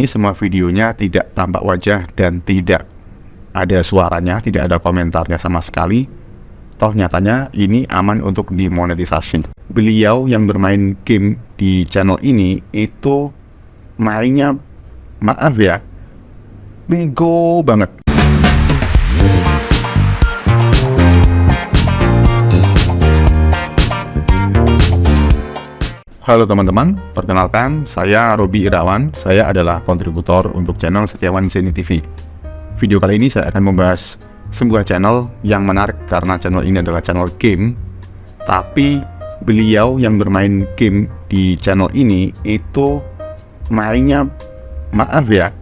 ini semua videonya tidak tampak wajah dan tidak ada suaranya, tidak ada komentarnya sama sekali. Toh nyatanya ini aman untuk dimonetisasi. Beliau yang bermain game di channel ini itu mainnya, maaf ya, bego banget. Halo teman-teman, perkenalkan saya Robi Irawan. Saya adalah kontributor untuk channel Setiawan Zeni TV. Video kali ini saya akan membahas sebuah channel yang menarik karena channel ini adalah channel game. Tapi beliau yang bermain game di channel ini itu mainnya, maaf ya,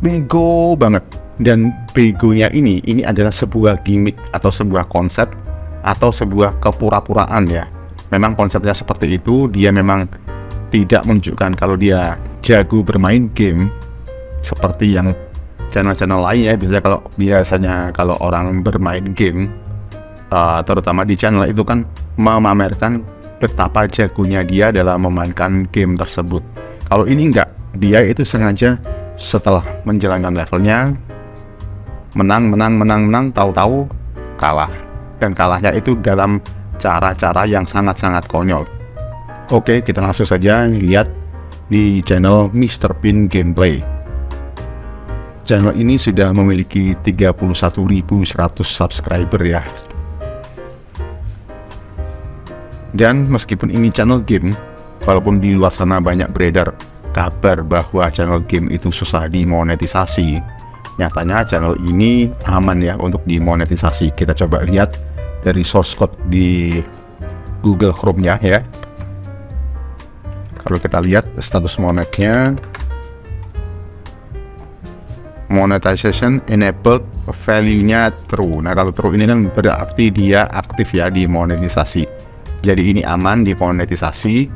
bego banget. Dan begonya ini adalah sebuah gimmick atau sebuah konsep atau sebuah kepura-puraan ya. Memang konsepnya seperti itu, dia memang tidak menunjukkan kalau dia jago bermain game seperti yang channel-channel lain ya. Biasanya kalau orang bermain game, terutama di channel itu kan memamerkan betapa jagonya dia dalam memainkan game tersebut. Kalau ini enggak, dia itu sengaja setelah menjalankan levelnya menang, tahu-tahu kalah. Dan kalahnya itu dalam cara-cara yang sangat-sangat konyol. Oke, kita langsung saja lihat di channel Mr. Pin Gameplay. Channel ini sudah memiliki 31.100 subscriber ya. Dan meskipun ini channel game, walaupun di luar sana banyak beredar kabar bahwa channel game itu susah dimonetisasi, nyatanya channel ini aman ya untuk dimonetisasi. Kita coba lihat dari source code di Google Chrome-nya ya. Kalau kita lihat status monetnya, monetization enabled, value-nya true. Nah kalau true ini kan berarti dia aktif ya di monetisasi. Jadi ini aman di monetisasi,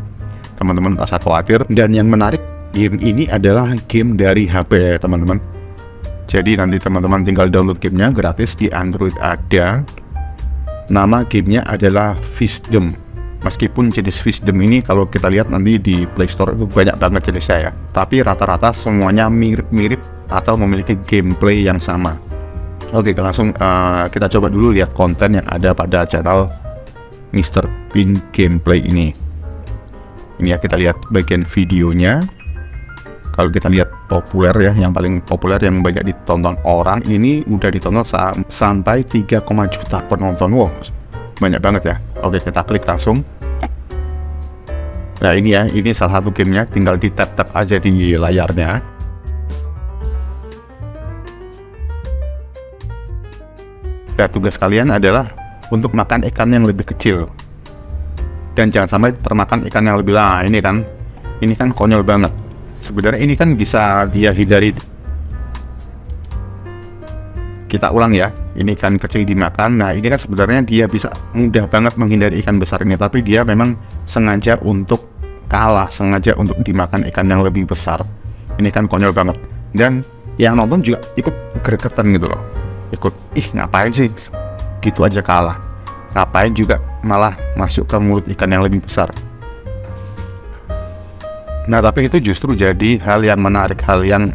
teman-teman tak usah khawatir. Dan yang menarik, game ini adalah game dari HP teman-teman. Jadi nanti teman-teman tinggal download gamenya gratis, di Android ada. Nama gamenya adalah Fishdom. Meskipun jenis Fishdom ini kalau kita lihat nanti di Play Store itu banyak banget jenisnya ya, tapi rata-rata semuanya mirip-mirip atau memiliki gameplay yang sama. Oke, langsung kita coba dulu lihat konten yang ada pada channel Mr. Pin Gameplay ini. Ini ya, kita lihat bagian videonya. Kalau kita lihat populer ya, yang paling populer yang banyak ditonton orang ini udah ditonton sampai 3, juta penonton. Wow, banyak banget ya. Oke, kita klik langsung. Nah ini ya, ini salah satu gamenya, tinggal di tap-tap aja di layarnya. Nah, tugas kalian adalah untuk makan ikan yang lebih kecil. Dan jangan sampai termakan ikan yang lebih lah. Ini kan konyol banget. Sebenarnya ini kan bisa dia hindari. Kita ulang ya, ini ikan kecil dimakan. Nah ini kan sebenarnya dia bisa mudah banget menghindari ikan besar ini, tapi dia memang sengaja untuk kalah, sengaja untuk dimakan ikan yang lebih besar. Ini kan konyol banget. Dan yang nonton juga ikut gregetan gitu loh, ikut, ngapain sih gitu aja kalah, ngapain juga malah masuk ke mulut ikan yang lebih besar. Nah tapi itu justru jadi hal yang menarik, hal yang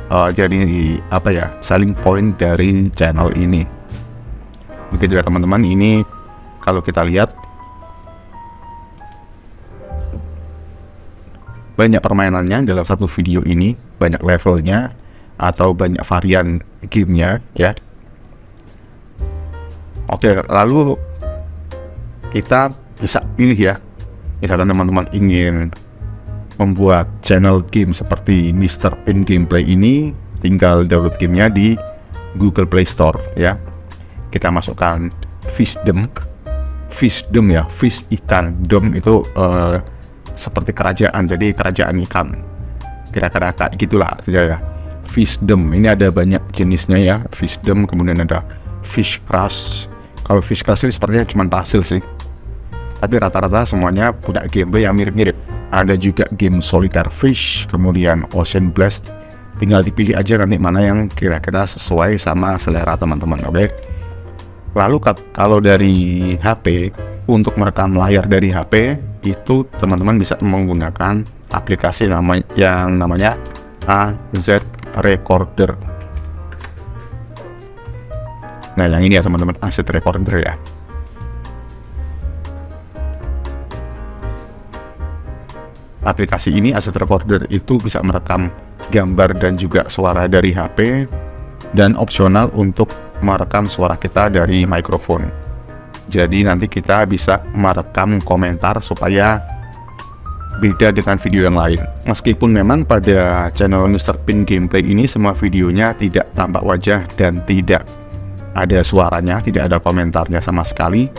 jadi apa ya, selling point dari channel ini. Begitu ya teman-teman. Ini kalau kita lihat banyak permainannya dalam satu video ini, banyak levelnya atau banyak varian gamenya ya. Oke, lalu kita bisa pilih ya, misalkan teman-teman ingin membuat channel game seperti Mr. Pin Gameplay ini, tinggal download gamenya di Google Play Store ya. Kita masukkan Fishdom ya, fish ikan, dom itu seperti kerajaan, jadi kerajaan ikan, kira-kira kayak gitulah artinya ya. Fishdom ini ada banyak jenisnya ya, Fishdom, kemudian ada Fish Crush. Kalau Fish Crush ini sepertinya cuma pasir sih, tapi rata-rata semuanya punya gameplay yang mirip-mirip. Ada juga game Solitaire Fish, kemudian Ocean Blast. Tinggal dipilih aja nanti mana yang kira-kira sesuai sama selera teman-teman. Oke. Lalu kalau dari HP, untuk merekam layar dari HP itu teman-teman bisa menggunakan aplikasi yang namanya AZ Recorder. Nah, yang ini ya teman-teman, AZ Recorder ya. Aplikasi ini, AZ Recorder, itu bisa merekam gambar dan juga suara dari HP, dan opsional untuk merekam suara kita dari mikrofon. Jadi nanti kita bisa merekam komentar supaya beda dengan video yang lain. Meskipun memang pada channel Mr. Pin Gameplay ini semua videonya tidak tampak wajah dan tidak ada suaranya, tidak ada komentarnya sama sekali.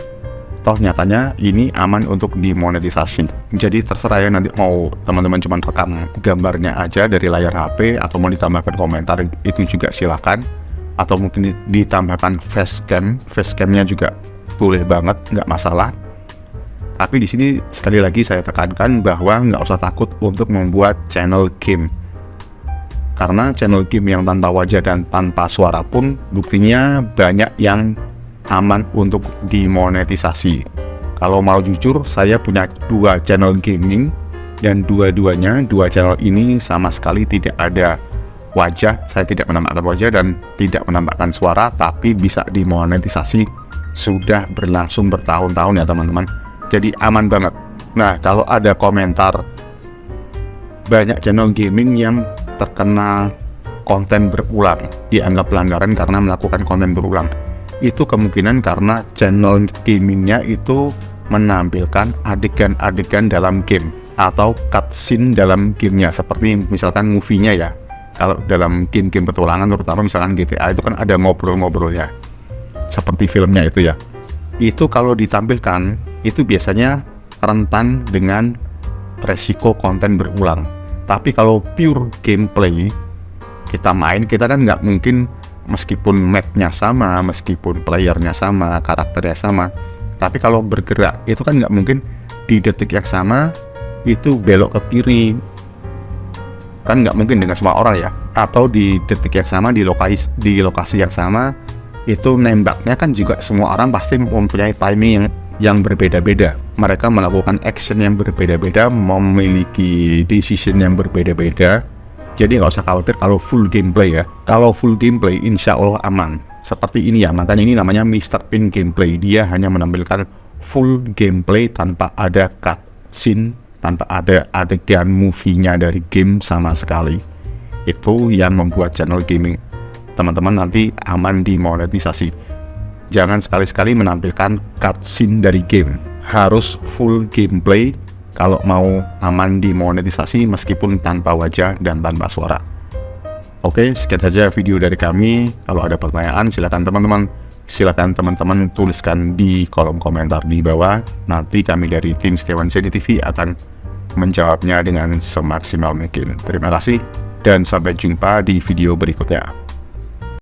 Toh nyatanya ini aman untuk dimonetisasi. Jadi terserah ya, nanti mau teman-teman cuma rekam gambarnya aja dari layar HP atau mau ditambahkan komentar, itu juga silakan. Atau mungkin ditambahkan facecam, facecamnya juga boleh banget, nggak masalah. Tapi di sini sekali lagi saya tekankan bahwa nggak usah takut untuk membuat channel game. Karena channel game yang tanpa wajah dan tanpa suara pun buktinya banyak yang aman untuk dimonetisasi. Kalau mau jujur, saya punya 2 channel gaming dan dua channel ini sama sekali tidak ada wajah. Saya tidak menambahkan wajah dan tidak menambahkan suara, tapi bisa dimonetisasi. Sudah berlangsung bertahun-tahun ya teman-teman. Jadi aman banget. Nah, kalau ada komentar banyak channel gaming yang terkena konten berulang, dianggap pelanggaran karena melakukan konten berulang, itu kemungkinan karena channel gamingnya itu menampilkan adegan-adegan dalam game atau cutscene dalam gamenya, seperti misalkan movie-nya ya. Kalau dalam game-game petualangan, terutama misalkan GTA, itu kan ada ngobrol-ngobrolnya seperti filmnya itu ya. Itu kalau ditampilkan, itu biasanya rentan dengan resiko konten berulang. Tapi kalau pure gameplay, kita main, kita kan nggak mungkin, meskipun mapnya sama, meskipun playernya sama, karakternya sama, tapi kalau bergerak itu kan nggak mungkin di detik yang sama itu belok ke kiri, kan nggak mungkin dengan semua orang ya. Atau di detik yang sama, di lokasi yang sama, itu nembaknya kan juga semua orang pasti mempunyai timing yang berbeda-beda. Mereka melakukan action yang berbeda-beda, memiliki decision yang berbeda-beda. Jadi nggak usah khawatir kalau full gameplay ya. Kalau full gameplay insya Allah aman. Seperti ini ya, makanya ini namanya Mr. Pin Gameplay. Dia hanya menampilkan full gameplay tanpa ada cutscene, tanpa ada adegan movie-nya dari game sama sekali. Itu yang membuat channel gaming teman-teman nanti aman dimonetisasi. Jangan sekali-sekali menampilkan cutscene dari game. Harus full gameplay kalau mau aman dimonetisasi, meskipun tanpa wajah dan tanpa suara. Oke, sekian saja video dari kami. Kalau ada pertanyaan silakan teman-teman tuliskan di kolom komentar di bawah. Nanti kami dari tim Setiawan Seni TV akan menjawabnya dengan semaksimal mungkin. Terima kasih dan sampai jumpa di video berikutnya.